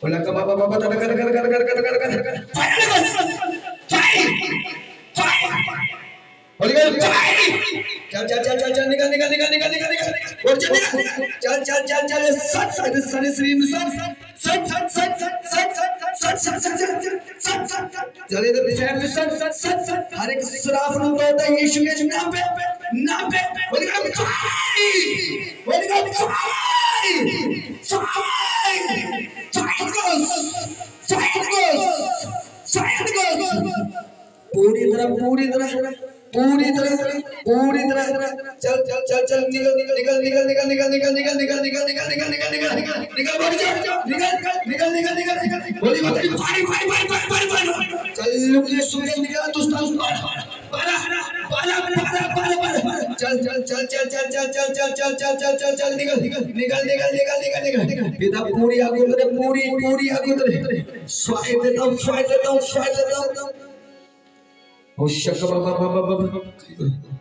बोला का बाबा बाबा कर कर कर कर कर कर कर कर बोल गए चल चल चल चल चल निकल निकल निकल निकल निकल निकल और चल चल चल चल चल सत सत सत श्री सत सत सत सत सत सत सत सत चले तो विषय सत सत सत सत हर एक श्राप नु तो यीशु के नाम पे बोल गए बोल गए पूरी तरह चल चल चल चल निकल निकल निकल निकल निकल निकल निकल निकल निकल निकल निकल निकल निकल निकल निकल निकल बोल निकल निकल निकल निकल बोली भाई भाई चल लुक ये सूरज निकला तो बाला चल चल चल चल चल चल चल चल चल चल चल चल चल निकल निकल निकल निकल निकल निकल पिता पूरी आगे उतरे पूरी आगे उतरे स्वाय देता हूं ओ शक बाबा